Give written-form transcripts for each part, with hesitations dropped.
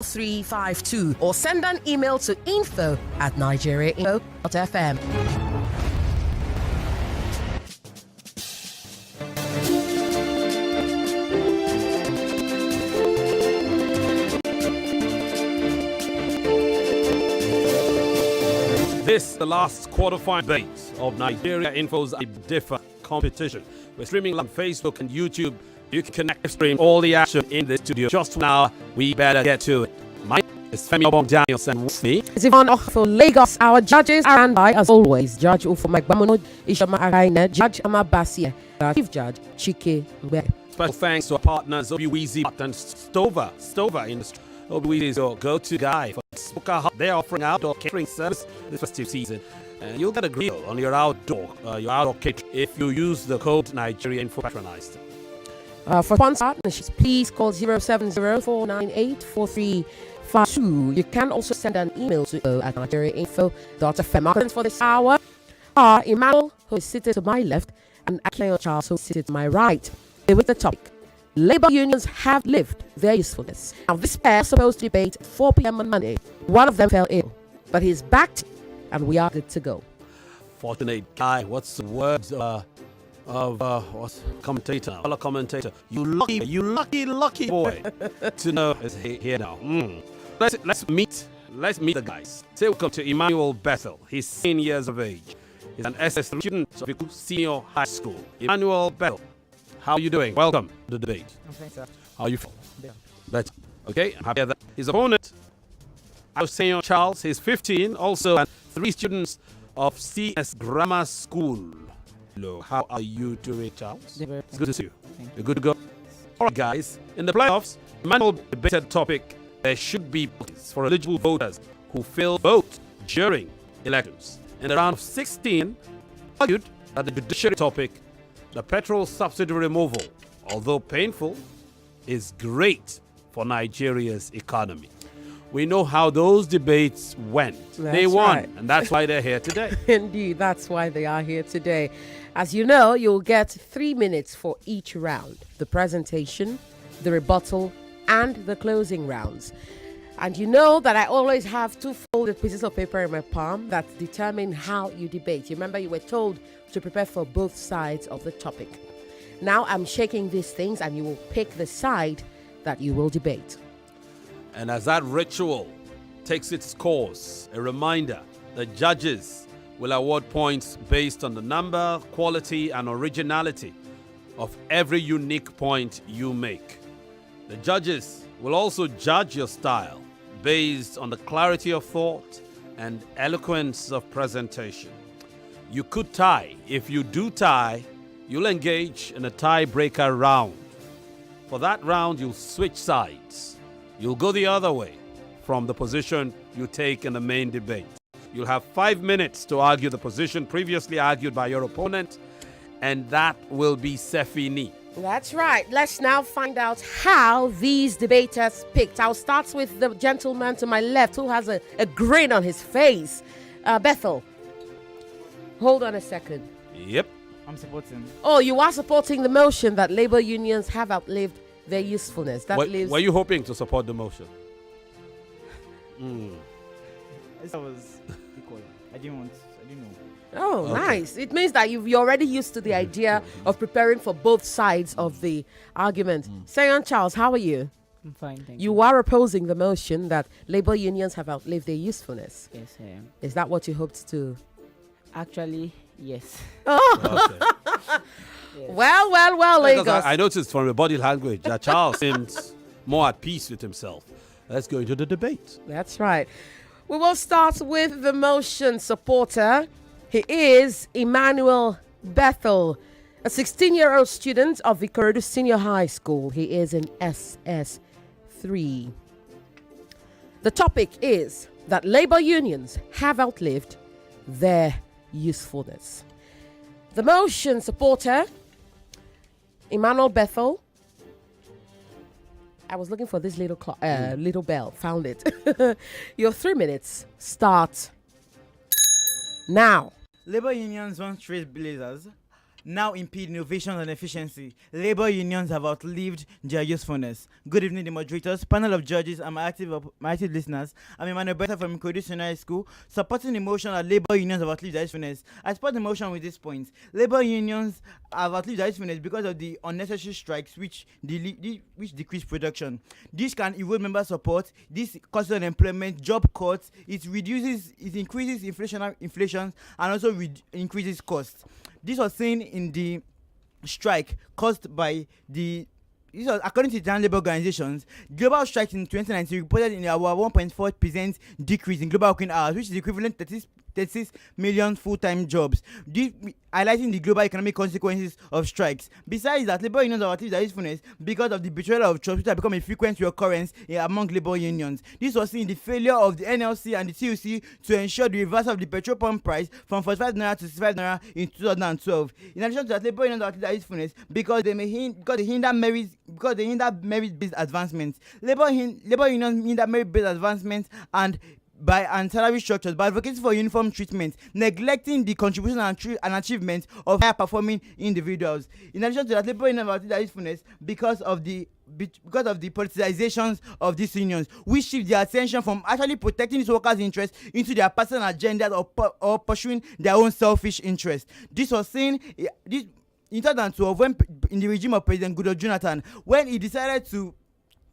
352 or send an email to info@nigeriainfo.fm. This is the last quarterfinal debate of Nigeria Info's Differ competition. We're streaming on Facebook and YouTube. You can connect stream all the action in the studio. Just now, we better get to it. My name is Femi Obong-Daniels and with me It's Yvonne Okhaifo, Lagos. Our judges are run by, as always, Judge Ufo Ishama Araine, Judge Amabasie, Chief Judge Chike Mbe. Special thanks to our partners, Obi-Weezy and Stover Industry. Obi-Weezy is your go-to guy for Smoker Hut. They're offering outdoor catering service this festive season. And you'll get a grill on your outdoor catering if you use the code Nigeria Info patronized. For sponsor partnerships, please call 070-498-4352. You can also send an email to @nigeriainfo.fm. For this hour are Emmanuel, who is seated to my left, and Akilo Charles, who is seated to my right. With the topic, labor unions have lived their usefulness. Now, this pair is supposed to debate at 4 p.m. on Monday. One of them fell ill, but he's back, and we are good to go. Fortunate guy, what's the word what's commentator? Fellow commentator. You lucky boy to know is here now. Let's meet the guys. Say welcome to Emmanuel Bethel. He's 16 years of age. He's an SS3 student of Akilo Senior High School. Emmanuel Bethel, how are you doing? Welcome to the debate. I'm fine, sir. How are you feeling? Better. Okay, I'm happy that his opponent, Senior Charles, he's 15, also and 3 students of CS Grammar School. Hello, how are you doing, Charles? It's good to see you. You're good to go. All right, guys. In the playoffs, Emmanuel debated topic: there should be penalties for eligible voters who fail vote during elections. In the round of 16, argued that the judiciary topic, the petrol subsidy removal, although painful, is great for Nigeria's economy. We know how those debates went. They won, right. And that's why they're here today. Indeed, that's why they are here today. As you know, you'll get 3 minutes for each round: the presentation, the rebuttal, and the closing rounds. And you know that I always have 2 folded pieces of paper in my palm that determine how you debate. You remember you were told to prepare for both sides of the topic. Now I'm shaking these things, and you will pick the side that you will debate. And as that ritual takes its course, a reminder: the judges will award points based on the number, quality, and originality of every unique point you make. The judges will also judge your style based on the clarity of thought and eloquence of presentation. You could tie. If you do tie, you'll engage in a tiebreaker round. For that round, you'll switch sides. You'll go the other way from the position you take in the main debate. You'll have 5 minutes to argue the position previously argued by your opponent, and that will be Sefini. That's right. Let's now find out how these debaters picked. I'll start with the gentleman to my left who has a grin on his face. Bethel, hold on a second. Yep. I'm supporting. Oh, you are supporting the motion that labor unions have outlived their usefulness. Were you hoping to support the motion? That was equal. I didn't know. Oh, Okay. Nice. It means that you're already used to the idea of preparing for both sides of the argument. Sayon Charles, how are you? I'm fine, thank You are opposing the motion that labor unions have outlived their usefulness. Yes, I am. Is that what you hoped to? Actually, yes. Okay. Yes. Well, Because Lagos. I noticed from your body language that Charles seems more at peace with himself. Let's go into the debate. That's right. We will start with the motion supporter. He is Emmanuel Bethel, a 16-year-old student of Ikorodu Senior High School. He is in SS3. The topic is that labor unions have outlived their usefulness. The motion supporter, Emmanuel Bethel. I was looking for this little bell. Found it. Your 3 minutes start now. Labor unions once trailblazers now impede innovation and efficiency. Labor unions have outlived their usefulness. Good evening, the moderators, panel of judges, and my active listeners. I'm Emmanuel from Ikorodu High School, supporting the motion that labor unions have outlived their usefulness. I support the motion with this point. Labor unions have outlived their usefulness because of the unnecessary strikes which decrease production. This can erode member support. This causes unemployment, job cuts. It increases inflation, and also increases costs. This was seen in the strike caused by according to the International Labour Organizations. Global strikes in 2019 reported in our 1.4% decrease in global working hours, which is equivalent to 36 million full-time jobs, highlighting the global economic consequences of strikes. Besides that, labor unions have achieved their usefulness because of the betrayal of trust, which has become a frequent recurrence among labor unions. This was seen in the failure of the NLC and the TUC to ensure the reversal of the petrol pump price from 45 naira to 65 naira in 2012. In addition to that, labor unions have achieved their usefulness because they hinder merit-based advancements. Labor unions hinder merit-based advancements and salary structures by advocating for uniform treatment, neglecting the contribution and achievement of higher performing individuals. In addition to that, labor unions have their usefulness because of the politicizations of these unions, which shift their attention from actually protecting these workers' interests into their personal agendas or pursuing their own selfish interests. This was seen in 2012 in the regime of President Goodluck Jonathan, when he decided to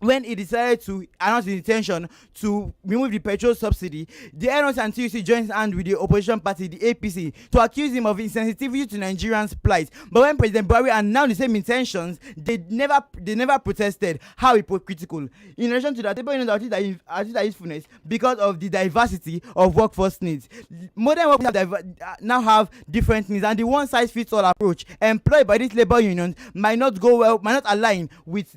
announce his intention to remove the petrol subsidy. The NLC and TUC joined hands with the opposition party, the APC, to accuse him of insensitivity to Nigerians' plight. But when President Buhari announced the same intentions, they never protested. How hypocritical! In addition to that, labor unions achieved their usefulness because of the diversity of workforce needs. Modern workers now have different needs, and the one-size-fits-all approach employed by these labor unions might not align with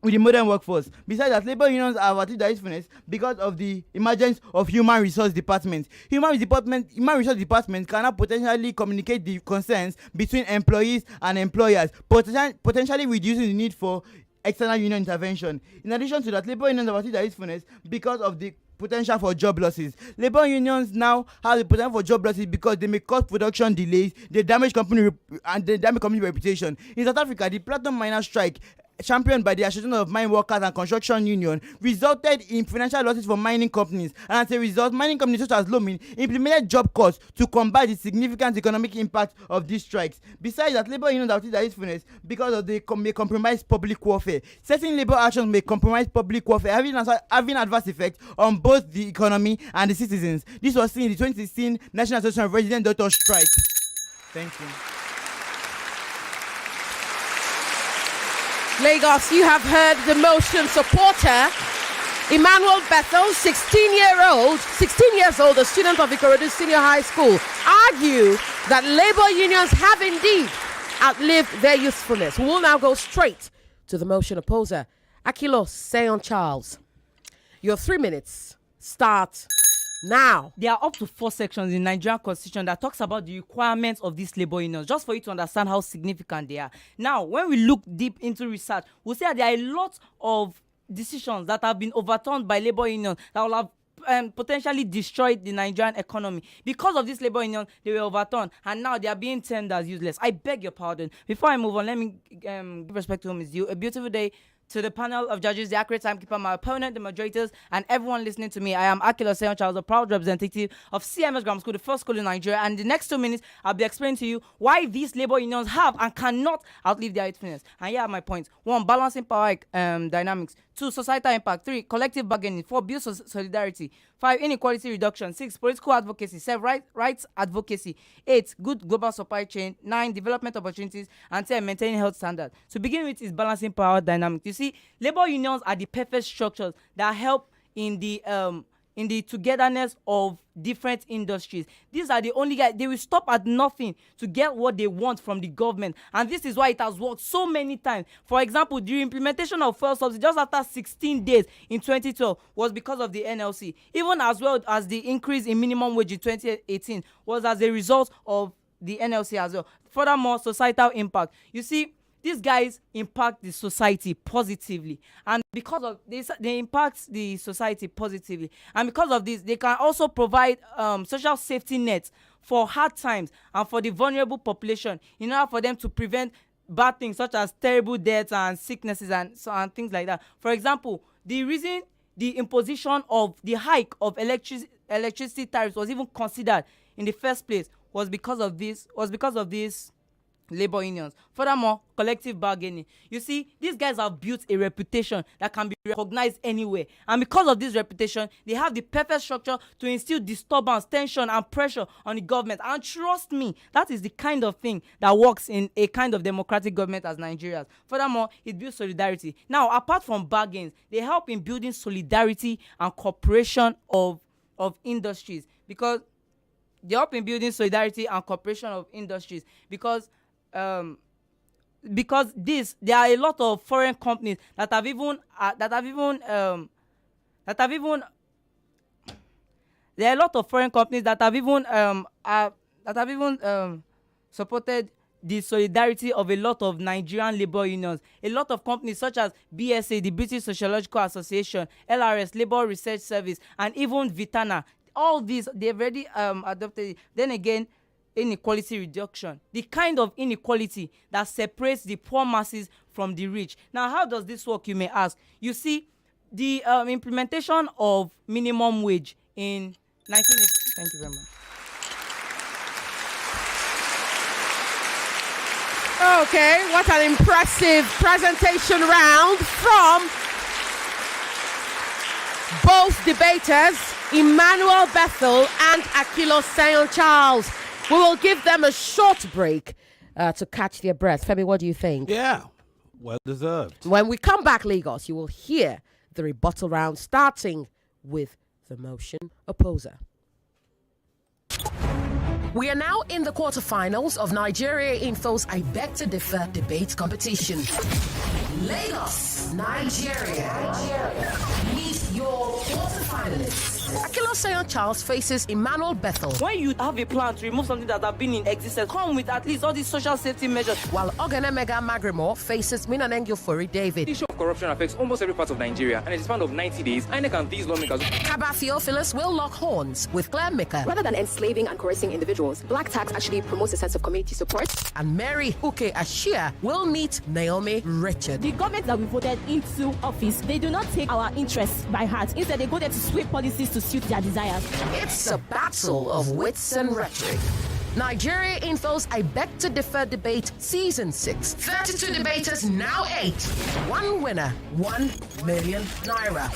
the modern workforce. Besides that, labor unions have achieved their usefulness because of the emergence of human resource departments. Human resource departments can now potentially communicate the concerns between employees and employers, potentially reducing the need for external union intervention. In addition to that, labor unions have achieved their usefulness because of the potential for job losses. Labor unions now have the potential for job losses because they may cause production delays, they damage company reputation. In South Africa, the platinum miners strike, championed by the Association of Mine Workers and Construction Union, resulted in financial losses for mining companies, and as a result, mining companies such as Lomin implemented job cuts to combat the significant economic impact of these strikes. Besides that, labor unions have their usefulness because of the may compromise public welfare. Certain labor actions may compromise public welfare, having adverse effects on both the economy and the citizens. This was seen in the 2016 National Association of Resident Doctors strike. Thank you. Lagos, you have heard the motion supporter, Emmanuel Bethel, 16 years old, a student of Ikorodu Senior High School, argue that labor unions have indeed outlived their usefulness. We will now go straight to the motion opposer, Akilo Seyon Charles. Your 3 minutes start now. There are up to 4 sections in Nigerian Constitution that talks about the requirements of these labor unions, just for you to understand how significant they are. Now, when we look deep into research, we'll see that there are a lot of decisions that have been overturned by labor unions that will have potentially destroyed the Nigerian economy. Because of this labor union, they were overturned, and now they are being termed as useless. I beg your pardon. Before I move on, let me give respect to whom is due. A beautiful day to the panel of judges, the accurate timekeeper, my opponent, the moderators, and everyone listening to me. I am Akilo Seyon Charles, a proud representative of CMS Grammar School, the first school in Nigeria. And in the next 2 minutes, I'll be explaining to you why these labor unions have and cannot outlive their usefulness. And here are my points. 1, balancing power dynamics. 2, societal impact. 3, collective bargaining. 4, build solidarity. 5, inequality reduction. 6, political advocacy. 7, rights advocacy. 8, good global supply chain. 9, development opportunities. And 10, maintaining health standards. To begin with is balancing power dynamics. You see, labor unions are the perfect structures that help in the togetherness of different industries. These are the only guys, they will stop at nothing to get what they want from the government, and this is why it has worked so many times. For example, the implementation of fuel subsidy just after 16 days in 2012 was because of the NLC, even as well as the increase in minimum wage in 2018 was as a result of the NLC as well. Furthermore, societal impact. You see, these guys impact the society positively, and because of this, they impact the society positively, and because of this, they can also provide social safety nets for hard times and for the vulnerable population in order for them to prevent bad things such as terrible deaths and sicknesses and things like that. For example, the reason the imposition of the hike of electricity tariffs was even considered in the first place was because of this labor unions. Furthermore, collective bargaining. You see, these guys have built a reputation that can be recognized anywhere, and because of this reputation, they have the perfect structure to instill disturbance, tension, and pressure on the government. And trust me, that is the kind of thing that works in a kind of democratic government as Nigeria's. Furthermore, it builds solidarity. Now, apart from bargains, they help in building solidarity and cooperation of industries, because they help in building solidarity and cooperation of industries because there are a lot of foreign companies that have even supported the solidarity of a lot of Nigerian labor unions. A lot of companies such as BSA, the British Sociological Association, LRS, Labour Research Service, and even Vitana. All these, they've already adopted it. Then again, inequality reduction, the kind of inequality that separates the poor masses from the rich. Now, how does this work, you may ask? You see, the implementation of minimum wage in 1980. Thank you very much. Okay, what an impressive presentation round from both debaters, Emmanuel Bethel and Akilo Charles. We will give them a short break to catch their breath. Femi, what do you think? Yeah, well deserved. When we come back, Lagos, you will hear the rebuttal round, starting with the motion opposer. We are now in the quarterfinals of Nigeria Info's I Beg to Differ debate competition. Lagos, Nigeria. Meet your quarterfinalists. Akilo Charles faces Emmanuel Bethel, When you have a plan to remove something that have been in existence, come with at least all these social safety measures. while Oganemega Magrimo faces Minanengiofori David. The issue of corruption affects almost every part of Nigeria, and in a span of 90 days, INEC and these lawmakers. Kaba Theophilus will lock horns with Claire Mika. Rather than enslaving and coercing individuals, black tax actually promotes a sense of community support. And Mary Uke Ashia will meet Naomi Richard. The government that we voted into office, they do not take our interests by heart. Instead, they go there to sweep policies to suit their desires. It's a battle of wits and rhetoric. Nigeria Info's I Beg to Differ debate season 6. 32 debaters, now 8. One winner, 1 million naira.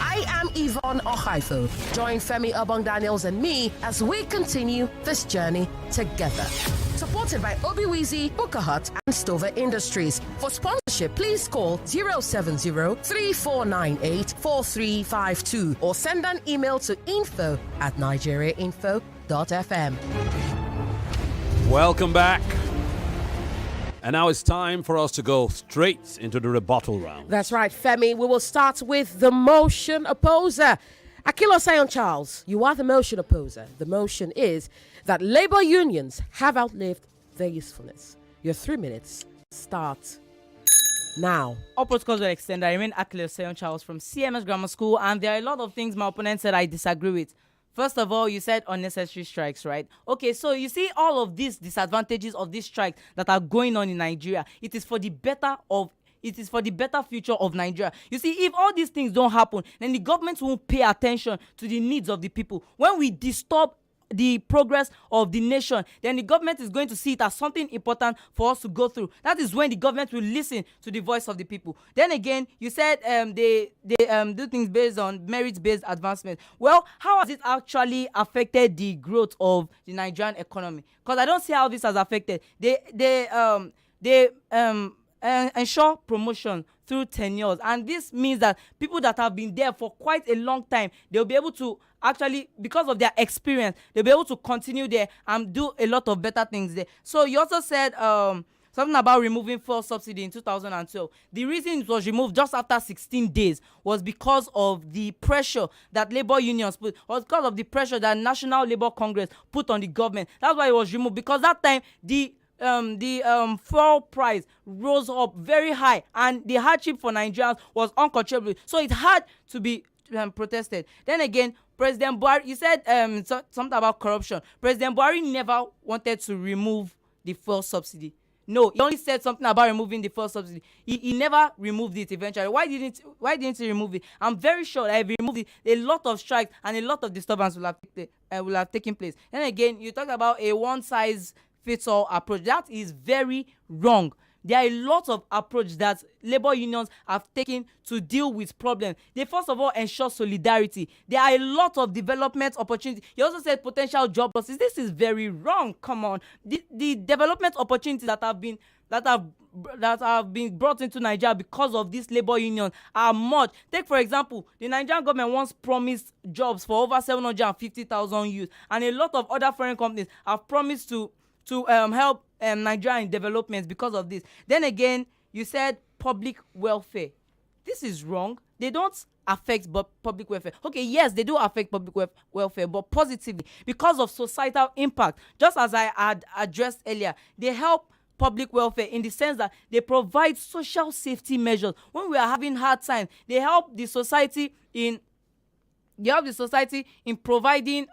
I am Yvonne Okhaifo. Join Femi, Obong-Daniels and me as we continue this journey together. Supported by Obiwizi, Booker Hut and Stover Industries. For sponsorship, please call 070-3498-4352 or send an email to info@nigeriainfo.fm. Welcome back. And now it's time for us to go straight into the rebuttal round. That's right, Femi. We will start with the motion opposer. Akilo Charles, you are the motion opposer. The motion is that labor unions have outlived their usefulness. Your 3 minutes start now. All protocols were extended. I remain Akilo Charles from CMS Grammar School, and there are a lot of things my opponent said I disagree with. First of all, you said unnecessary strikes, right? Okay, so you see all of these disadvantages of these strikes that are going on in Nigeria. It is for the better future of Nigeria. You see, if all these things don't happen, then the government won't pay attention to the needs of the people. When we disturb the progress of the nation, then the government is going to see it as something important for us to go through. That is when the government will listen to the voice of the people. Then again, you said they do things based on merit-based advancement. Well, how has it actually affected the growth of the Nigerian economy? Because I don't see how this has affected. They ensure promotion through tenures, and this means that people that have been there for quite a long time, they'll be able to actually, because of their experience, they'll be able to continue there and do a lot of better things there. So you also said something about removing fuel subsidy in 2012. The reason it was removed just after 16 days was because of the pressure that labor unions put, or because of the pressure that National Labour Congress put on the government. That's why it was removed, because that time the fuel price rose up very high, and the hardship for Nigerians was uncontrollable. So it had to be protested. Then again, President Buhari, you said something about corruption. President Buhari never wanted to remove the fuel subsidy. No, he only said something about removing the fuel subsidy. He never removed it eventually. Why didn't he remove it? I'm very sure that if he removed it, a lot of strikes and a lot of disturbance will have taken place. Then again, you talk about a one-size-fits-all approach. That is very wrong. There are a lot of approach that labor unions have taken to deal with problems. They first of all ensure solidarity. There are a lot of development opportunities. You also said potential job losses. This is very wrong. Come on, the development opportunities that have been brought into Nigeria because of this labor union are much. Take for example, the Nigerian government once promised jobs for over 750,000 youth, and a lot of other foreign companies have promised to help Nigeria in development because of this. Then again, you said public welfare. This is wrong. They don't affect public welfare. Okay, yes, they do affect public welfare, but positively because of societal impact. Just as I had addressed earlier, they help public welfare in the sense that they provide social safety measures. When we are having hard times, they help the society in providing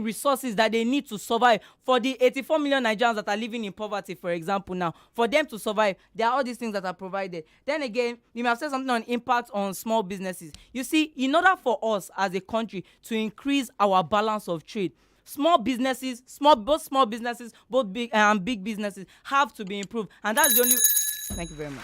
resources that they need to survive. For the 84 million Nigerians that are living in poverty, for example, now, for them to survive, there are all these things that are provided. Then again, you may have said something on impact on small businesses. You see, in order for us as a country to increase our balance of trade, both small businesses, both big and big businesses have to be improved. And that's the only... Thank you very much.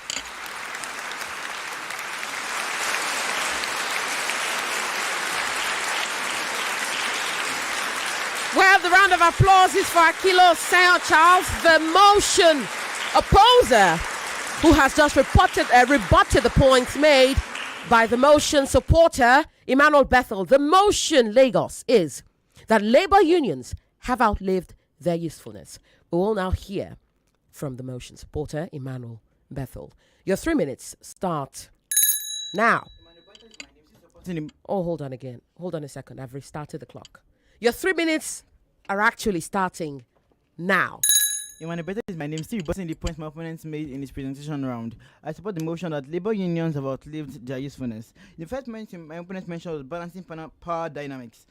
Well, the round of applause is for Akilo St. Charles, the motion opposer, who has just rebutted the points made by the motion supporter, Emmanuel Bethel. The motion, Lagos, is that labor unions have outlived their usefulness. We will now hear from the motion supporter, Emmanuel Bethel. Your 3 minutes start now. Oh, hold on again. Hold on a second. I've restarted the clock. Your 3 minutes are actually starting now. Emmanuel is my name. Still reporting the points my opponents made in this presentation round. I support the motion that labor unions have outlived their usefulness. The first mention my opponents mentioned was balancing power dynamics.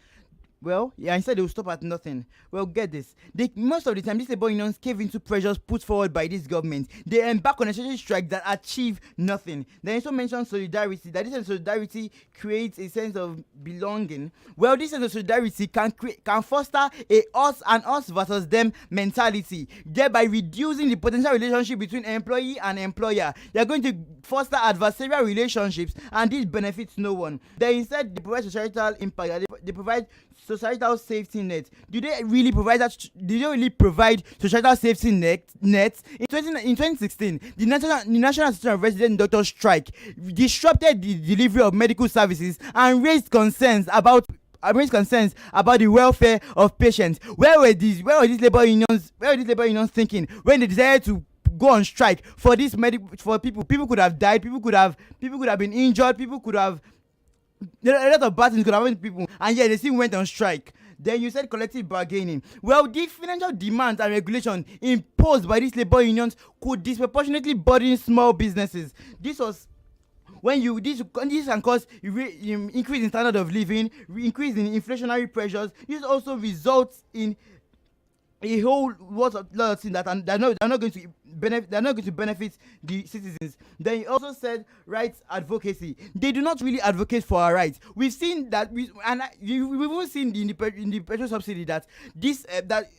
Well, yeah, instead they will stop at nothing. Well, get this. Most of the time, these labor unions cave into pressures put forward by this government. They embark on a social strike that achieve nothing. They also mentioned solidarity, that this sense of solidarity creates a sense of belonging. Well, this sense of solidarity can foster a us and us versus them mentality, thereby reducing the potential relationship between employee and employer. They are going to foster adversarial relationships, and this benefits no one. They instead provide societal impact. They provide societal safety net. Do they really provide that? Do they really provide societal safety net? In 2016, the National Association of Resident Doctors strike disrupted the delivery of medical services and raised concerns about the welfare of patients. Where were these labor unions thinking when they decided to go on strike for this for people? People could have died. People could have been injured. People could have. A lot of bad things could happen to people, and yet they still went on strike. Then you said collective bargaining. Well, the financial demands and regulation imposed by these labor unions could disproportionately burden small businesses. This can cause increase in standard of living, increase in inflationary pressures. This also results in a whole lot of things that they're not going to benefit the citizens. Then he also said rights advocacy. They do not really advocate for our rights. We've seen that, we've even seen in the petrol subsidy that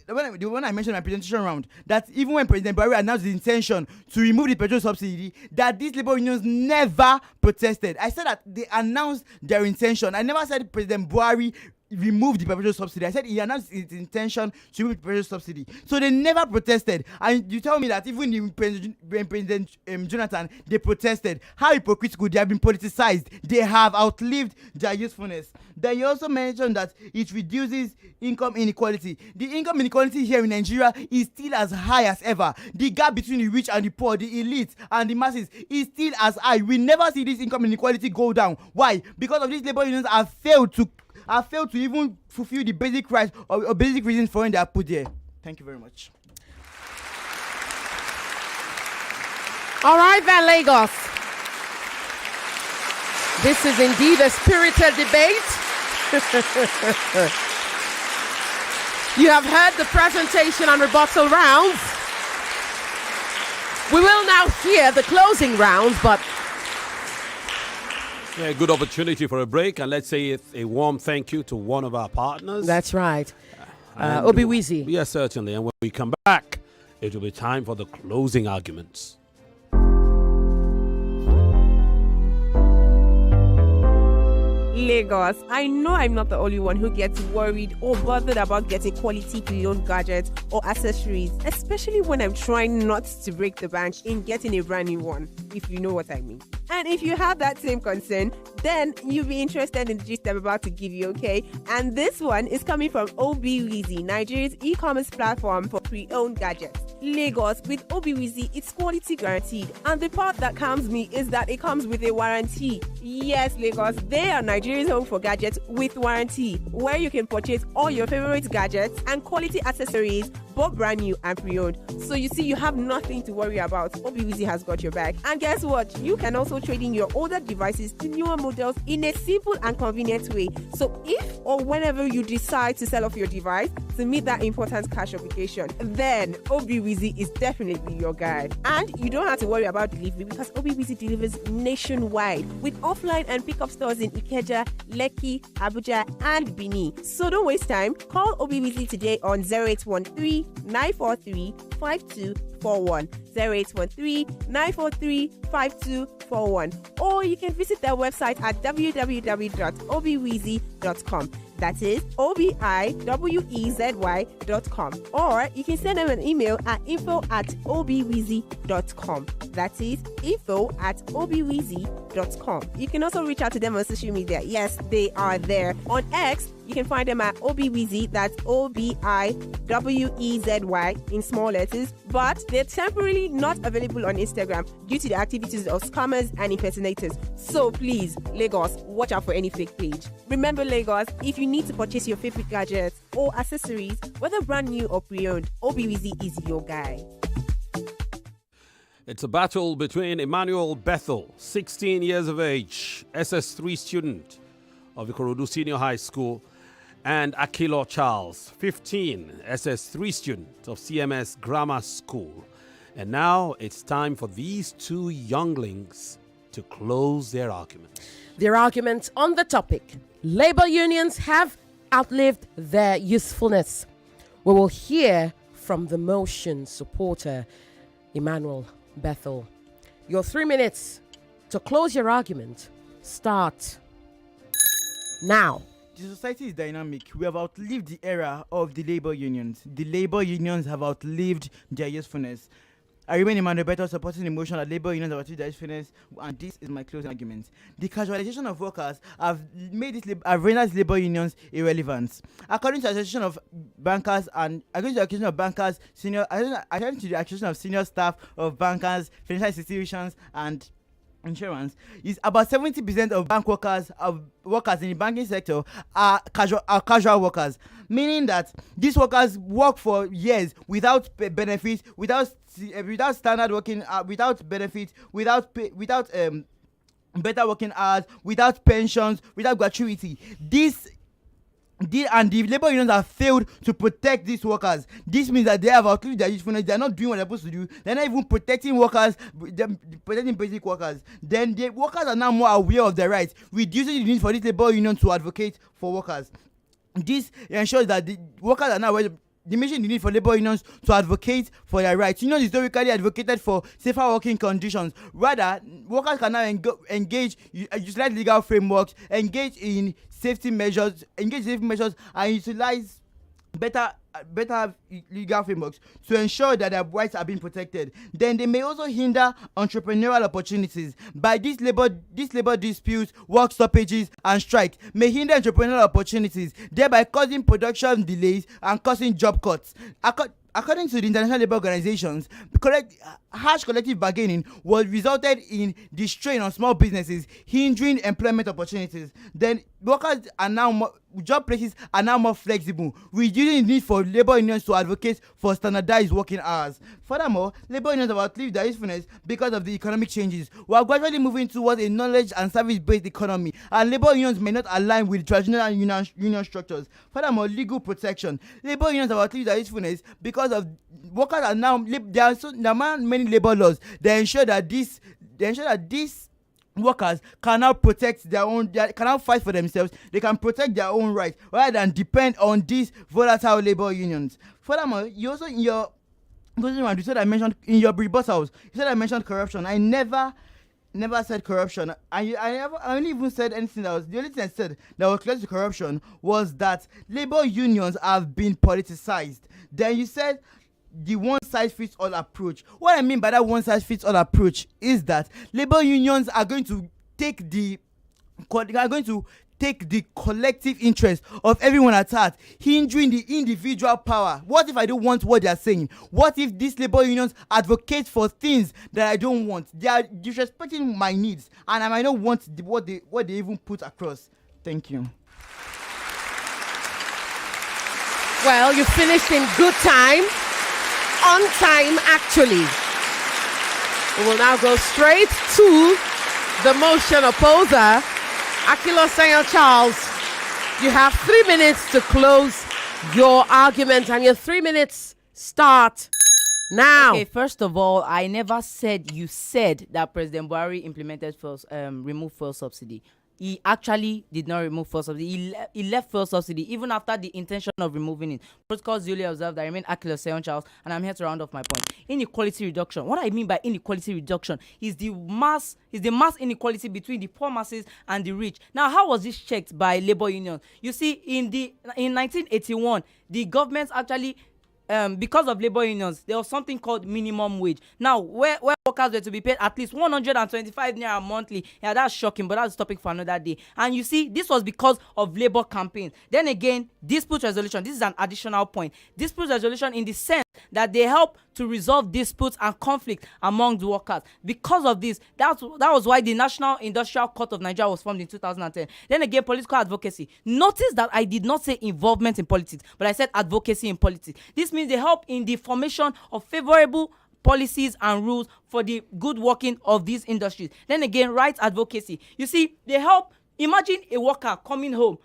when I mentioned in my presentation round, that even when President Buhari announced his intention to remove the petrol subsidy, that these labor unions never protested. I said that they announced their intention. I never said President Buhari remove the petrol subsidy. I said he announced his intention to remove the petrol subsidy. So they never protested. And you tell me that even when President Jonathan, they protested. How hypocritical. They have been politicized. They have outlived their usefulness. Then you also mentioned that it reduces income inequality. The income inequality here in Nigeria is still as high as ever. The gap between the rich and the poor, the elite and the masses is still as high. We never see this income inequality go down. Why? Because of these labor unions have failed to even fulfill the basic rights or basic reasons for when they are put there. Thank you very much. All right, then, Lagos. This is indeed a spirited debate. You have heard the presentation and rebuttal rounds. We will now hear the closing rounds, but Yeah, good opportunity for a break, and let's say a warm thank you to one of our partners. that's right. And Obi Wheezy. Yes, certainly. And when we come back, it will be time for the closing arguments. Lagos, I know I'm not the only one who gets worried or bothered about getting quality pre-owned gadgets or accessories, especially when I'm trying not to break the bank in getting a brand new one, if you know what I mean. And if you have that same concern, then you'll be interested in the gist I'm about to give you, okay? And this one is coming from Obi-Weezy, Nigeria's e-commerce platform for pre-owned gadgets. Lagos, with Obi-Weezy, it's quality guaranteed. And the part that calms me is that it comes with a warranty. Yes, Lagos, they are Nigeria's home for gadgets with warranty, where you can purchase all your favorite gadgets and quality accessories, both brand new and pre-owned. So you see, you have nothing to worry about. Obi-Weezy has got your back. And guess what? You can also trade in your older devices to newer models in a simple and convenient way. So if or whenever you decide to sell off your device to meet that important cash obligation, then Obi-Weezy is definitely your guy. And you don't have to worry about delivery because Obi-Weezy delivers nationwide with offline and pickup stores in Ikeja, Lekki, Abuja, and Bini. So don't waste time. Call Obi-Weezy today on 0813 943 5241, 0813 943 5241, or you can visit their website at www.obiweezy.com. That is OBIWEZY.com. Or you can send them an email at info@obiweezy.com. That is info@obiweezy.com. You can also reach out to them on social media. Yes, they are there. On X, you can find them at Obi-Weezy, that's OBIWEZY in small letters, but they're temporarily not available on Instagram due to the activities of scammers and impersonators. So please, Lagos, watch out for any fake page. Remember, Lagos, if you need to purchase your favorite gadgets or accessories, whether brand new or pre-owned, Obi-Weezy is your guy. It's a battle between Emmanuel Bethel, 16 years of age, SS3 student of Ikorodu Senior High School, and Akilo Charles, 15, SS3 student of CMS Grammar School. And now it's time for these two younglings to close their argument. Their argument on the topic: labor unions have outlived their usefulness. We will hear from the motion supporter, Emmanuel Bethel. Your 3 minutes to close your argument start now. The society is dynamic. We have outlived the era of the labor unions. The labor unions have outlived their usefulness. I remain Emmanuel Bethel, supporting the motion that labor unions have outlived their usefulness, and this is my closing argument. The casualization of workers have rendered labor unions irrelevant. According to the Association of Bankers and according to the Association of Bankers, according to the Association of Senior Staff of Bankers, Financial Institutions, and Insurance, is about 70% of bank workers in the banking sector are casual workers, meaning that these workers work for years without benefits, without standard working, without benefits, without better working hours, without pensions, without gratuity. And the labor unions have failed to protect these workers. This means that they have outlived their usefulness. They are not doing what they're supposed to do. They're not even protecting workers, protecting basic workers. Then the workers are now more aware of their rights, reducing the need for this labor union to advocate for workers. This ensures that the workers are now aware. Diminishing the need for labor unions to advocate for their rights. Unions historically advocated for safer working conditions. Rather, workers can now engage, utilize legal frameworks, engage in safety measures, and utilize better legal frameworks to ensure that their rights are being protected. Then they may also hinder entrepreneurial opportunities. By these labor disputes, work stoppages, and strikes may hinder entrepreneurial opportunities, thereby causing production delays and causing job cuts. according to the International Labour Organizations, harsh collective bargaining was resulted in the strain on small businesses, hindering employment opportunities. Then workers are now job places are now more flexible, reducing the need for labor unions to advocate for standardized working hours. Furthermore, labor unions have outlived their usefulness because of the economic changes. We are gradually moving towards a knowledge and service-based economy, and labor unions may not align with traditional union structures. Furthermore, legal protection. Labor unions have outlived their usefulness because of workers are now there are many labor laws that ensure that these workers can now protect their own, they can now fight for themselves, they can protect their own rights rather than depend on these volatile labor unions. Furthermore, you also in your you said I mentioned in your rebuttals, you said I mentioned corruption. I never said corruption. I only even said anything that was, the only thing I said that was close to corruption was that labor unions have been politicized. Then you said the one-size-fits-all approach. What I mean by that one-size-fits-all approach is that labor unions are going to take the collective interest of everyone at heart, hindering the individual power. What if I don't want what they are saying? What if these labor unions advocate for things that I don't want? They are disrespecting my needs, and I might not want what they even put across. Thank you. Well, you finished in good time. On time, actually. We will now go straight to the motion opposer, Akilo Charles. You have 3 minutes to close your argument, and your 3 minutes start now. Okay, first of all, I never said you said that President Buhari implemented remove fuel subsidy. He actually did not remove fuel subsidy. He left fuel subsidy even after the intention of removing it. Protocols duly observed. I remain Akilo Charles, and I'm here to round off my point. Inequality reduction. What I mean by inequality reduction is the mass inequality between the poor masses and the rich. Now, how was this checked by labor unions? You see, in 1981, the government actually because of labor unions, there was something called minimum wage. Now, where workers were to be paid at least 125 naira monthly. Yeah, that's shocking, but that's a topic for another day. And you see, this was because of labor campaigns. Then again, dispute resolution. This is an additional point. Dispute resolution in the sense that they help to resolve disputes and conflict among the workers. Because of this, that was why the National Industrial Court of Nigeria was formed in 2010. Then again, political advocacy. Notice that I did not say involvement in politics, but I said advocacy in politics. This means they help in the formation of favorable policies and rules for the good working of these industries. Then again, rights advocacy. You see, they help. Imagine a worker coming home,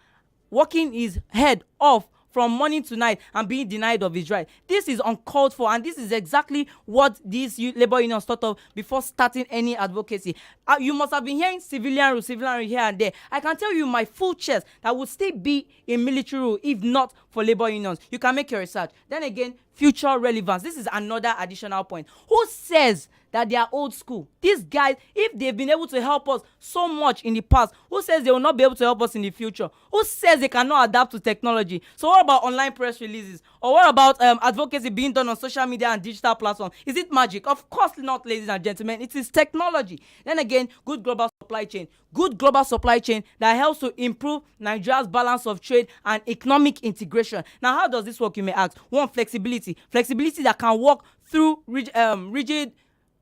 working his head off from morning to night and being denied of his right. This is uncalled for, and this is exactly what these labor unions thought of before starting any advocacy. You must have been hearing civilian rule here and there. I can tell you my full chest that would still be a military rule if not for labor unions. You can make your research. Then again, future relevance. This is another additional point. Who says that they are old school? These guys, if they've been able to help us so much in the past, who says they will not be able to help us in the future? Who says they cannot adapt to technology? So what about online press releases? Or what about advocacy being done on social media and digital platforms? Is it magic? Of course not, ladies and gentlemen. It is technology. Then again, good global supply chain. Good global supply chain that helps to improve Nigeria's balance of trade and economic integration. Now, how does this work, you may ask? One, flexibility. Flexibility that can work through rigid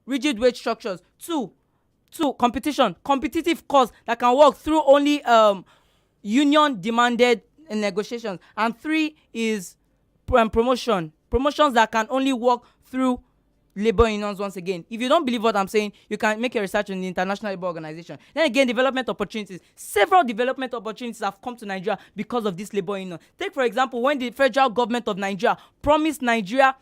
wage structures. Two, competition. Competitive costs that can work through only union demanded negotiations. And three is promotions that can only work through labor unions. Once again, if you don't believe what I'm saying, you can make a research in the International Labour Organization. Then again, development opportunities. Several development opportunities have come to Nigeria because of this labor union. Take for example, when the federal government of Nigeria promised Nigeria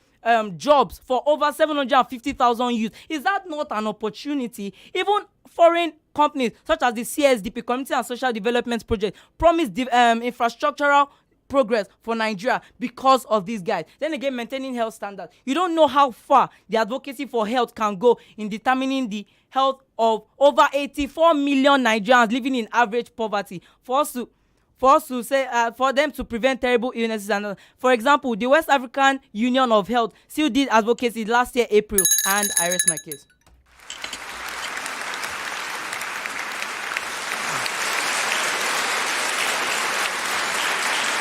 jobs for over 750,000 youth. Is that not an opportunity? Even foreign companies such as the CSDP, Community and Social Development Project, promised infrastructural progress for Nigeria because of these guys. Then again, maintaining health standards. You don't know how far the advocacy for health can go in determining the health of over 84 million Nigerians living in average poverty. For them to prevent terrible illnesses. And for example, the West African Union of Health still did advocacy last year, April, and I rest my case.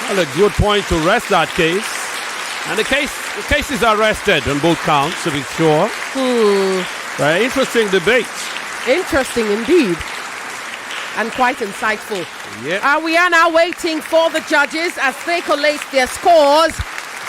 Well, a good point to rest that case. And the case The cases are rested on both counts, to be sure. Very interesting debate. Interesting indeed. And quite insightful. Yep. We are now waiting for the judges as they collate their scores.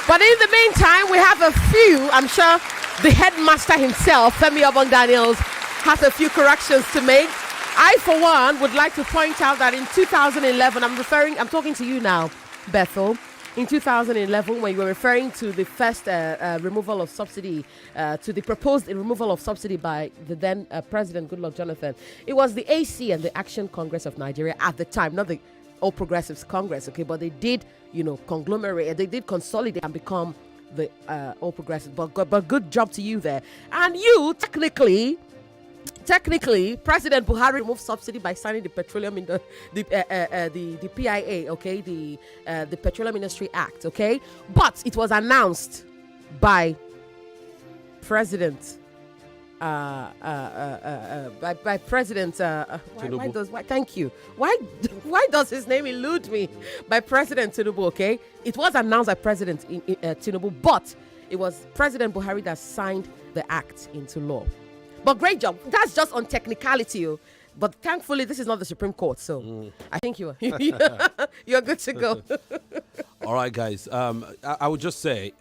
But in the meantime, we have a few. I'm sure the headmaster himself, Femi Obong-Daniels, has a few corrections to make. I, for one, would like to point out that in 2011, I'm talking to you now, Bethel. In 2011, when you were referring to the first removal of subsidy, to the proposed removal of subsidy by the then President Goodluck Jonathan, it was the AC and the Action Congress of Nigeria at the time, not the All Progressives Congress, okay, but they did, conglomerate, they did consolidate and become the All Progressives. But good job to you there. And you, technically, President Buhari removed subsidy by signing the petroleum the PIA, okay, the Petroleum Industry Act, okay. But it was announced by President by President thank you. Why does his name elude me? By President Tinubu, okay. It was announced by President Tinubu, but it was President Buhari that signed the act into law. But great job. That's just on technicality. But thankfully, this is not the Supreme Court. So I think you're good to go. All right, guys. I would just say,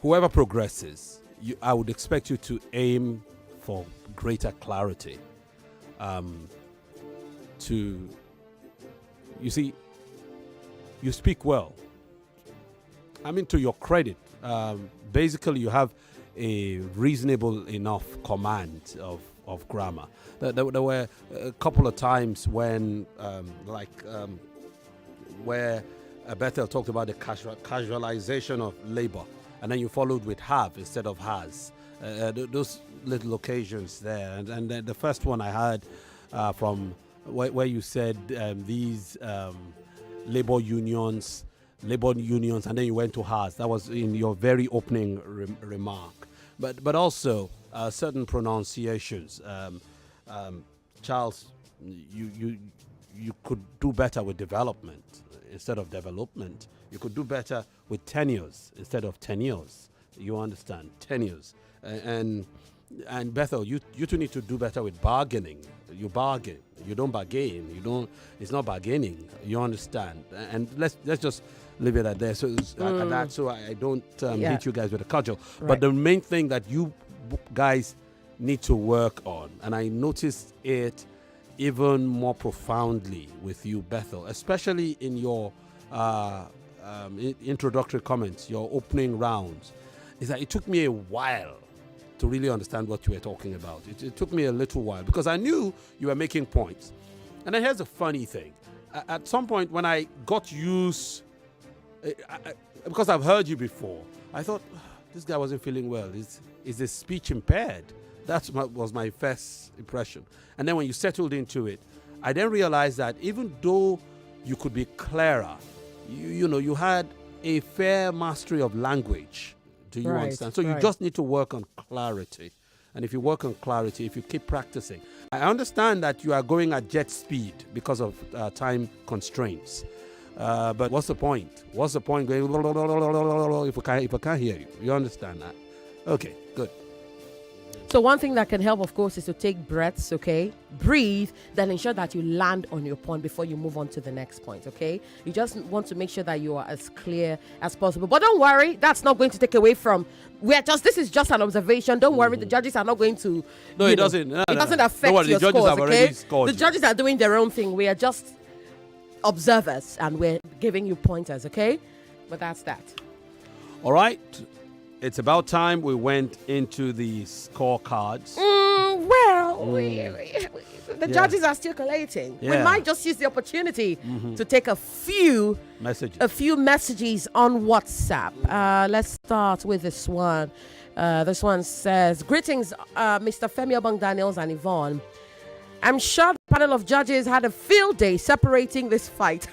whoever progresses, I would expect you to aim for greater clarity. You see, you speak well. I mean, to your credit, basically you have a reasonable enough command of grammar. There were a couple of times when, where Bethel talked about the casualization of labor, and then you followed with have instead of has. Those little occasions there. And then the first one I heard from where you said these labor unions, and then you went to has. That was in your very opening remark. But also certain pronunciations. Charles, you could do better with development instead of development. You could do better with tenures instead of tenures. You understand? Tenures. And Bethel, you two need to do better with bargaining. You bargain. You don't bargain. It's not bargaining. You understand? And let's just leave it at there. So I don't hit you guys with a cudgel. Right. But the main thing that you guys need to work on, and I noticed it even more profoundly with you, Bethel, especially in your introductory comments, your opening rounds, is that it took me a while to really understand what you were talking about. It took me a little while because I knew you were making points. And then here's a funny thing. At some point when I got used, because I've heard you before, I thought, this guy wasn't feeling well. Is his speech impaired? That was my first impression. And then when you settled into it, I then realized that even though you could be clearer, you had a fair mastery of language. Do you understand? So you just need to work on clarity. And if you work on clarity, if you keep practicing, I understand that you are going at jet speed because of time constraints. But what's the point? What's the point going if I can't hear you? You understand that? Okay, good. So one thing that can help, of course, is to take breaths, okay? Breathe, then ensure that you land on your point before you move on to the next point, okay? You just want to make sure that you are as clear as possible. But don't worry, that's not going to take away from... this is just an observation. Don't worry, the judges are not going to... No, it doesn't. It doesn't affect your scores, okay? The judges are doing their own thing. We are just observers, and we're giving you pointers, okay? But that's that. All right. It's about time we went into the scorecards. The judges are still collating. Yeah. We might just use the opportunity to take a few messages on WhatsApp. Let's start with this one. This one says, "Greetings, Mr. Femi Obong-Daniels and Yvonne. I'm sure the panel of judges had a field day separating this fight."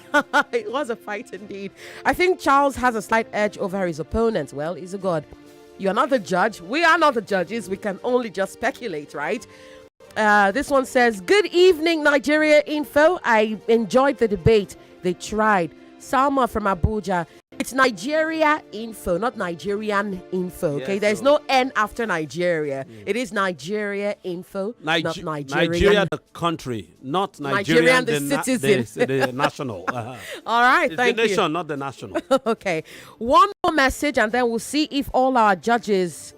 It was a fight indeed. "I think Charles has a slight edge over his opponent. Well, he's a god. You're not the judge. We are not the judges. We can only just speculate, right?" This one says, "Good evening, Nigeria Info. I enjoyed the debate. They tried. Salma from Abuja. It's Nigeria info, not Nigerian info. Okay, Yes, there's so- no N after Nigeria. It is Nigeria info, not Nigerian. Nigeria, the country, not Nigerian, Nigerian, the citizen. the national. All right, It's thank the you. nation, not the national. Okay, one more message, and then we'll see if all our judges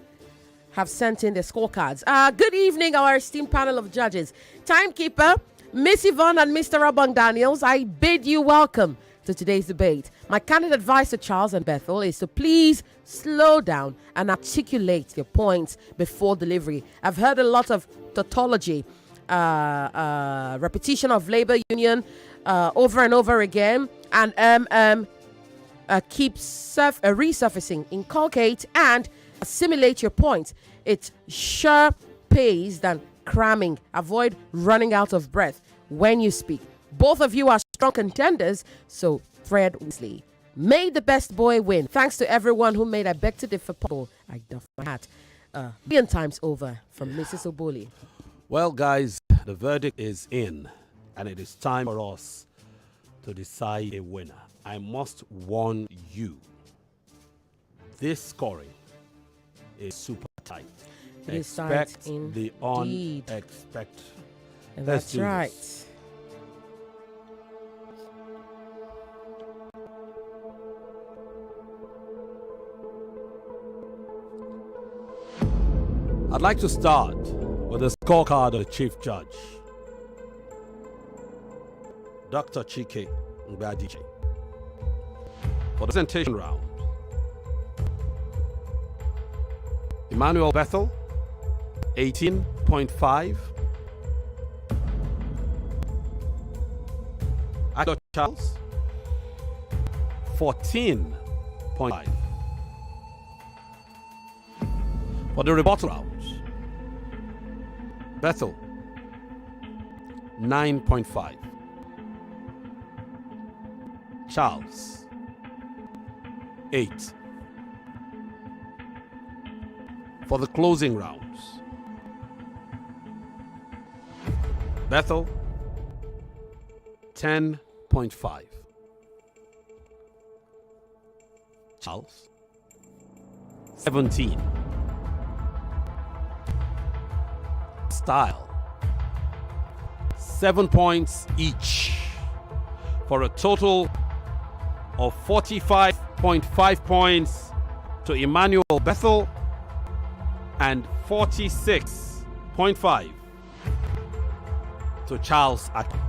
have sent in their scorecards. Good evening, our esteemed panel of judges. Timekeeper, Miss Yvonne and Mr. Obong-Daniels, I bid you welcome to today's debate. My candid advice to Charles and Bethel is to please slow down and articulate your points before delivery. I've heard a lot of tautology, repetition of labor union over and over again, and keeps resurfacing. Inculcate and assimilate your points. It sure pays than cramming. Avoid running out of breath when you speak. Both of you are strong contenders, so tread wisely. May the best boy win. Thanks to everyone who made I beg to differ possible. I doff my hat. Million times over from Mrs. Oboli. Well, guys, the verdict is in, and it is time for us to decide a winner. I must warn you, this scoring is super tight. It is tight Expect indeed. the unexpected. And Let's that's do right. this. I'd like to start with the scorecard of Chief Judge, Dr. Chike Ngbadije. For the presentation round, Emmanuel Bethel, 18.5. Akilo Charles, 14.5. For the rebuttal round, Bethel, 9.5. Charles, 8. For the closing rounds, Bethel, 10.5. Charles, 17. Style, 7 points each, for a total of 45.5 points to Emmanuel Bethel and 46.5 to Charles Akilo.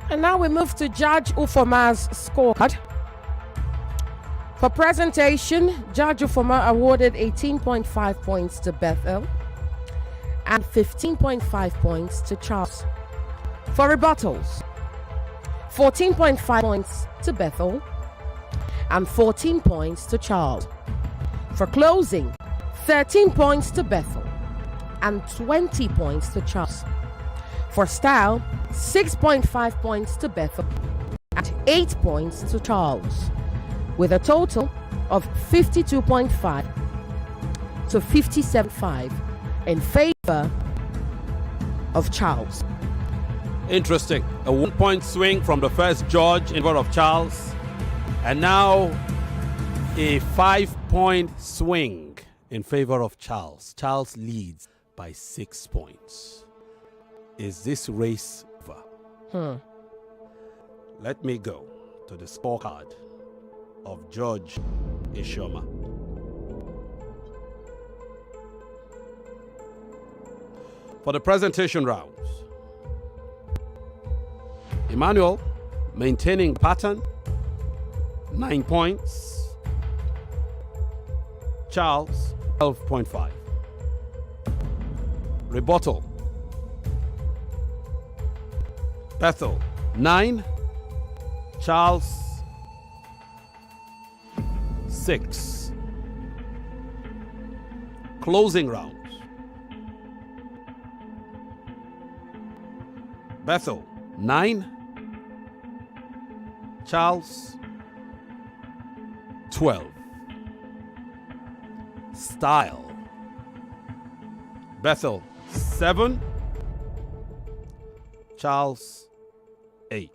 And now we move to Judge Ufoma's scorecard. For presentation, Judge Ufoma awarded 18.5 points to Bethel and 15.5 points to Charles. For rebuttals, 14.5 points to Bethel and 14 points to Charles. For closing, 13 points to Bethel and 20 points to Charles. For style, 6.5 points to Bethel and 8 points to Charles, with a total of 52.5 to 57.5 in favor of Charles. Interesting. A 1 point swing from the first judge in favor of Charles, and now a 5 point swing in favor of Charles. Charles leads by 6 points. Is this race over? Let me go to the scorecard of Judge Ishoma. For the presentation rounds, Emmanuel maintaining pattern, 9 points. Charles, 12.5. Rebuttal, Bethel, 9. Charles, 6. Closing rounds, Bethel, 9. Charles, 12. Style, Bethel, 7. Charles, 8.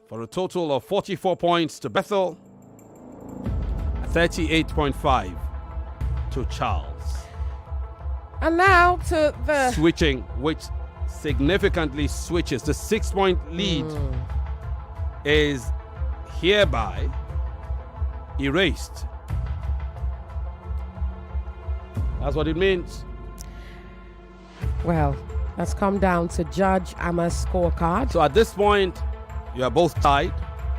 For for a total of 44 points to Bethel, 38.5 to Charles. And now to the Switching, which significantly switches. The 6-point lead is hereby erased. That's what it means. Well, let's come down to Judge Ama's scorecard. So at this point, you are both tied.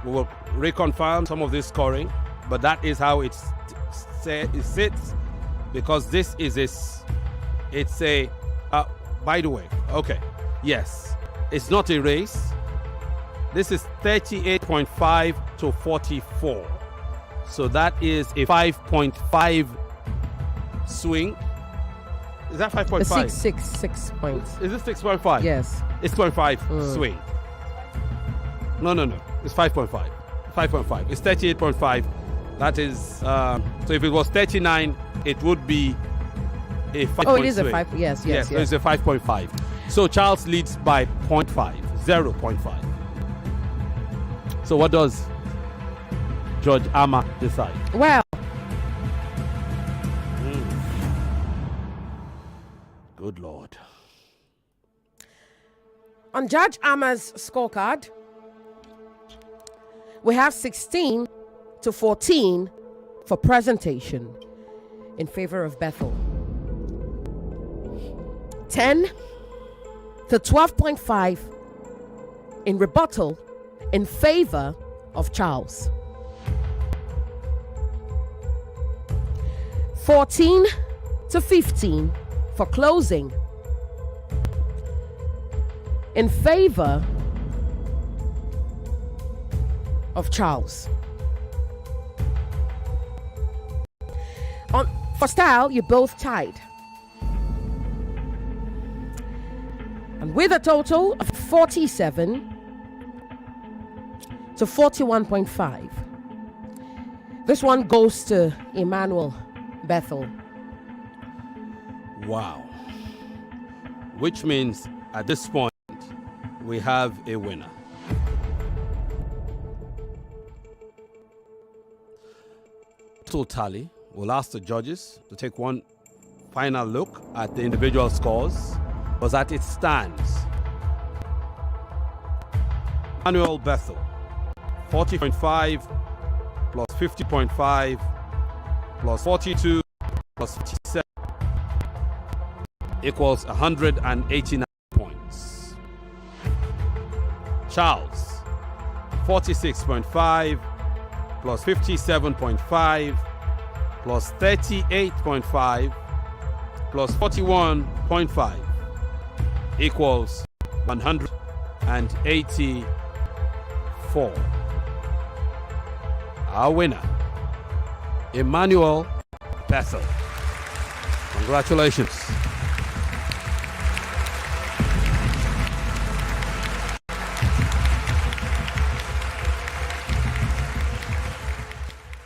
We will reconfirm some of this scoring, but that is how it sits, because this is by the way, okay, yes, it's not a race. This is 38.5 to 44. So that is a 5.5 swing. Is that 5.5? 6 points. Is it 6.5? Yes. It's 0.5 swing. No. It's 5.5. 5.5. It's 38.5. That is, so if it was 39, it would be a 5. Oh, it is swing. a 5. Yes. So it's a 5.5. So Charles leads by 0.5. So what does Judge Ama decide? Well, Good Lord. on Judge Ama's scorecard, we have 16 to 14 for presentation in favor of Bethel. 10 to 12.5 in rebuttal in favor of Charles. 14 to 15 for closing in favor of Charles. For style, you both tied. And with a total of 47 to 41.5. This one goes to Emmanuel Bethel. Wow. Which means at this point, we have a winner. Total tally. We'll ask the judges to take one final look at the individual scores, because as it stands, Emmanuel Bethel, 40.5 plus 50.5 plus 42 plus 57 equals 189 points. Charles, 46.5 plus 57.5 plus 38.5 plus 41.5 equals 184. Our winner, Emmanuel Bethel. Congratulations.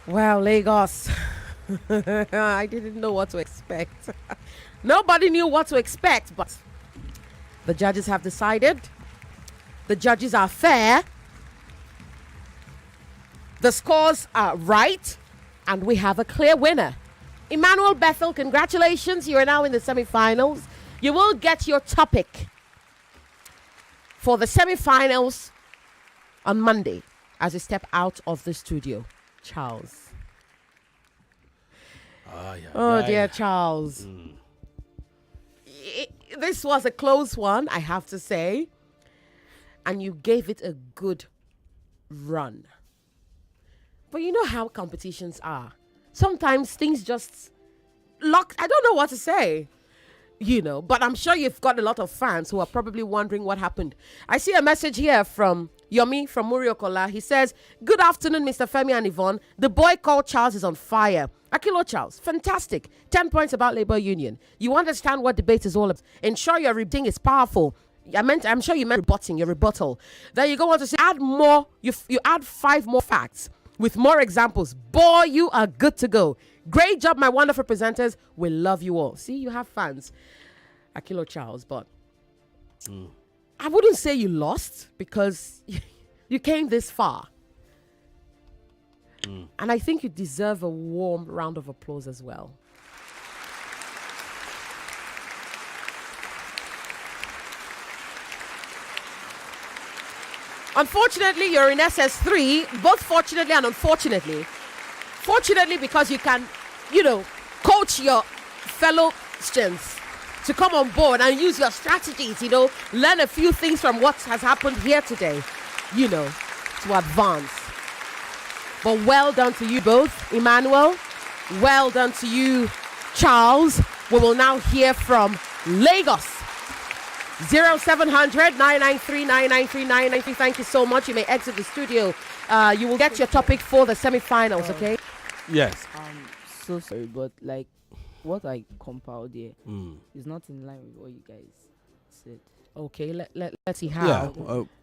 Well, Lagos, I didn't know what to expect. Nobody knew what to expect, but the judges have decided. The judges are fair. The scores are right, and we have a clear winner. Emmanuel Bethel, congratulations. You are now in the semifinals. You will get your topic for the semifinals on Monday as you step out of the studio. Charles. Dear Charles. This was a close one, I have to say. And you gave it a good run. But you know how competitions are. Sometimes things just lock. I don't know what to say. But I'm sure you've got a lot of fans who are probably wondering what happened. I see a message here from Yomi from Muriokola. He says, "Good afternoon, Mr. Femi and Yvonne. The boy called Charles is on fire. Akilo Charles, fantastic. 10 points about labor union. You understand what debate is all about. Ensure your reading is powerful." I'm sure you meant rebutting, your rebuttal. Then you go on to say, add more. You add 5 more facts with more examples. Boy, you are good to go. Great job, my wonderful presenters. We love you all. See, you have fans. Akilo Charles, but I wouldn't say you lost, because You came this far. And I think you deserve a warm round of applause as well. Unfortunately, you're in SS3, both fortunately and unfortunately. Fortunately, because you can, coach your fellow students to come on board and use your strategies, learn a few things from what has happened here today, to advance. But well done to you both, Emmanuel. Well done to you, Charles. We will now hear from Lagos. 0700 993 993 993. Thank you so much. You may exit the studio. You will get your topic for the semi-finals, okay? Yes. So sorry, but what I compiled here is not in line with what you guys said. Okay, let's see how. Yeah,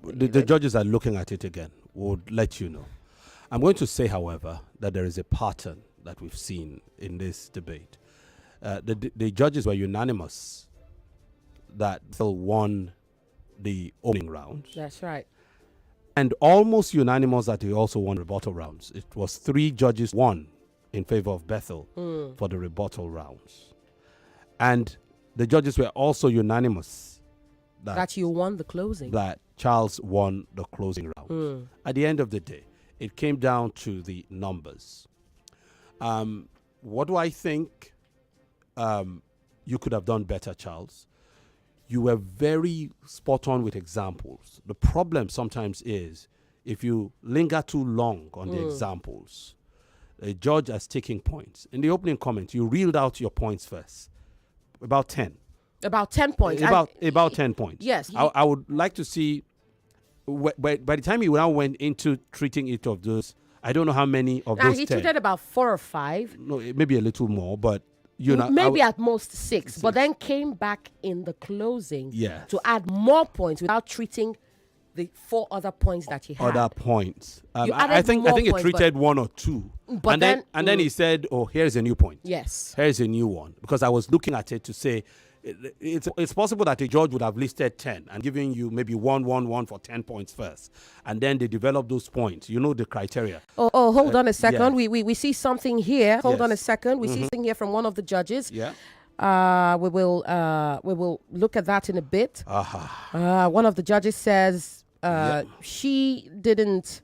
the judges are looking at it again. We'll let you know. I'm going to say, however, that there is a pattern that we've seen in this debate. The judges were unanimous that Bethel won the opening rounds. That's right. And almost unanimous that they also won rebuttal rounds. It was 3 judges won in favor of Bethel for the rebuttal rounds. And the judges were also unanimous that you won the closing. That Charles won the closing round. At the end of the day, it came down to the numbers. What do I think you could have done better, Charles? You were very spot on with examples. The problem sometimes is if you linger too long on the examples, a judge is taking points. In the opening comment, you reeled out your points first. About 10. About 10 points. About 10 points. Yes. I would like to see, by the time you now went into treating it of those, I don't know how many of those 10. He treated about 4 or 5. No, maybe a little more, but maybe at most 6, but then came back in the closing to add more points without treating the 4 other points that he had. Other points. I think he treated 1 or 2. But and then he said, "Oh, here's a new point. Yes, here's a new one." Because I was looking at it to say, it's possible that a judge would have listed 10 and given you maybe 1 for 10 points first, and then they develop those points. You know the criteria. Hold on a second. Yeah. We see something here. Hold on a second. We see something here from one of the judges. Yeah. We will look at that in a bit. One of the judges says she didn't,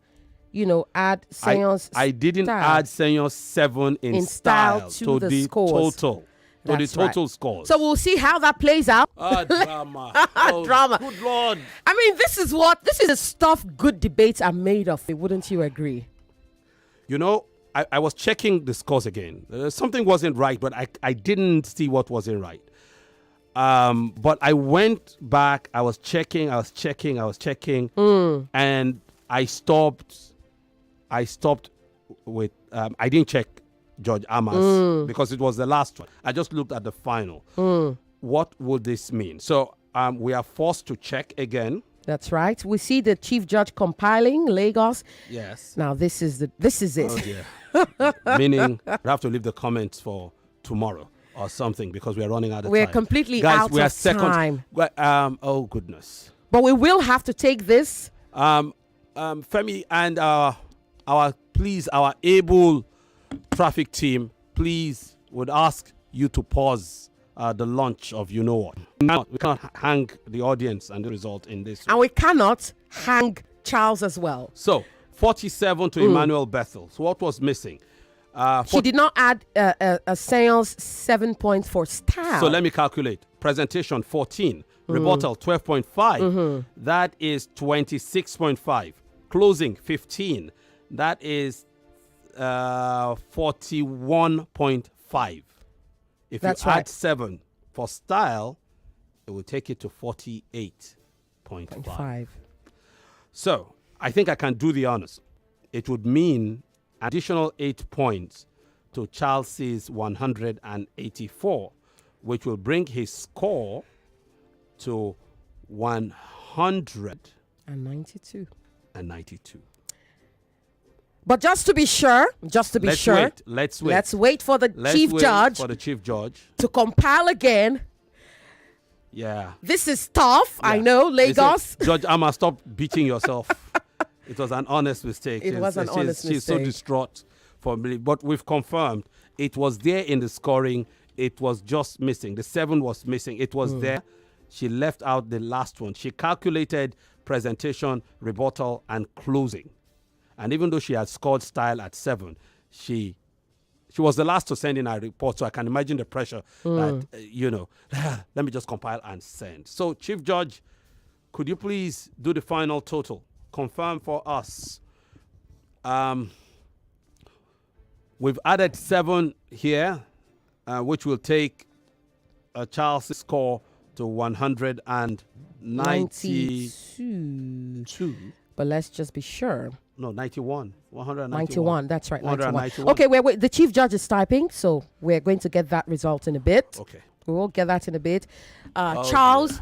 add Senyon's I didn't add Senyon's 7 in style to the scores. total. To the total scores. So we'll see how that plays out. Drama. Drama. Good Lord. I mean, this is the stuff good debates are made of. Wouldn't you agree? I was checking the scores again. Something wasn't right, but I didn't see what wasn't right. But I went back. I was checking, and I stopped with. I didn't check Judge Amas because it was the last one. I just looked at the final. What would this mean? So we are forced to check again. That's right. We see the chief judge compiling Lagos. Yes. Now this is it. Oh dear. Meaning we have to leave the comments for tomorrow or something because we are running out of time. We're completely out of time. Oh goodness. But we will have to take this. Femi and our able traffic team, please would ask you to pause the launch of you know what. We cannot hang the audience and the result in this. And we cannot hang Charles as well. So 47 to Emmanuel Bethel. So what was missing? She did not add a sales 7 points for style. So let me calculate. Presentation 14, rebuttal 12.5. That is 26.5. Closing 15. That is 41.5. If That's you add right. 7 for style, it will take it to 48.5. So I think I can do the honors. It would mean additional 8 points to Charles's 184, which will bring his score to 192. But just to be sure, Let's wait for the chief judge to compile again. Yeah. This is tough. Yeah. I know, Lagos. Judge Amma, stop beating yourself. It was an honest mistake. It was an honest She's so mistake. distraught for me. But we've confirmed it was there in the scoring. It was just missing. The 7 was missing. It was there. She left out the last one. She calculated presentation, rebuttal, and closing. And even though she had scored style at 7, she was the last to send in her report. So I can imagine the pressure that, let me just compile and send. So, Chief Judge, could you please do the final total? Confirm for us. We've added 7 here, which will take Charles' score to 192. But let's just be sure. No, 91. 91. That's right. 191. Okay, wait. The Chief Judge is typing, so we're going to get that result in a bit. Okay. We will get that in a bit. Charles, Dear.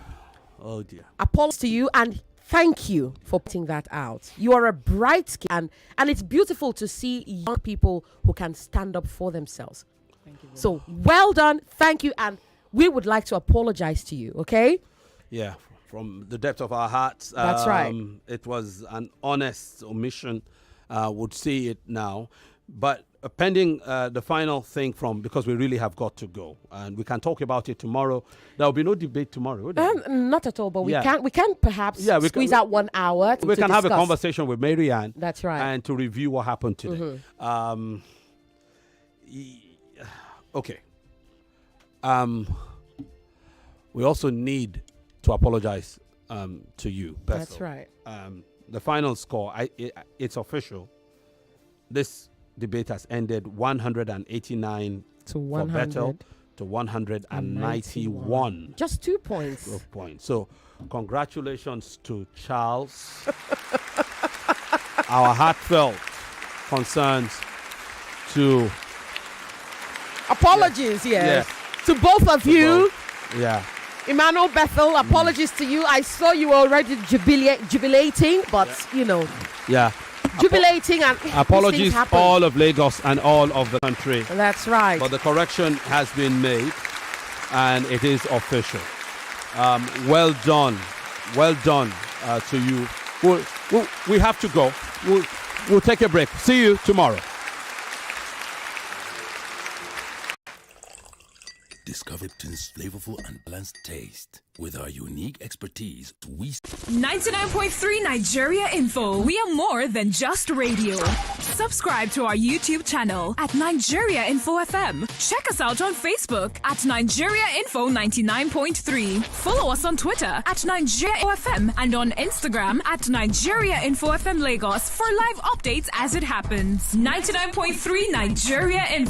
Oh, dear. apologies to you and thank you for putting that out. You are a bright kid, and it's beautiful to see young people who can stand up for themselves. Thank you. So well done. Thank you. And we would like to apologize to you, okay? Yeah, from the depth of our hearts. That's right. It was an honest omission. Would see it now. But pending the final thing because we really have got to go. And we can talk about it tomorrow. There will be no debate tomorrow, would there? Not at all, but we Yeah. can perhaps squeeze out 1 hour We to can have a discuss. conversation with Marianne. That's right. And to review what happened today. Okay. We also need to apologize to you, Bethel. That's right. The final score, it's official. This debate has ended 189 To for 100. Bethel to 191 Just 2 points. points. So, congratulations to Charles. Our heartfelt concerns to Apologies, yes. Yeah. To both of you. Yeah. Emmanuel, Bethel, apologies to you. I saw you were already jubilating, but, Yeah. jubilating and Apologies, these things happen. all of Lagos and all of the country. That's right. But the correction has been made, and it is official. Well done to you. We have to go. We'll take a break. See you tomorrow. Discover Lipton's flavorful and balanced taste. With our unique expertise, we 99.3 Nigeria Info. We are more than just radio. Subscribe to our YouTube channel at Nigeria Info FM. Check us out on Facebook at Nigeria Info 99.3. Follow us on Twitter at Nigeria Info FM and on Instagram at Nigeria Info FM Lagos for live updates as it happens. 99.3 Nigeria Info.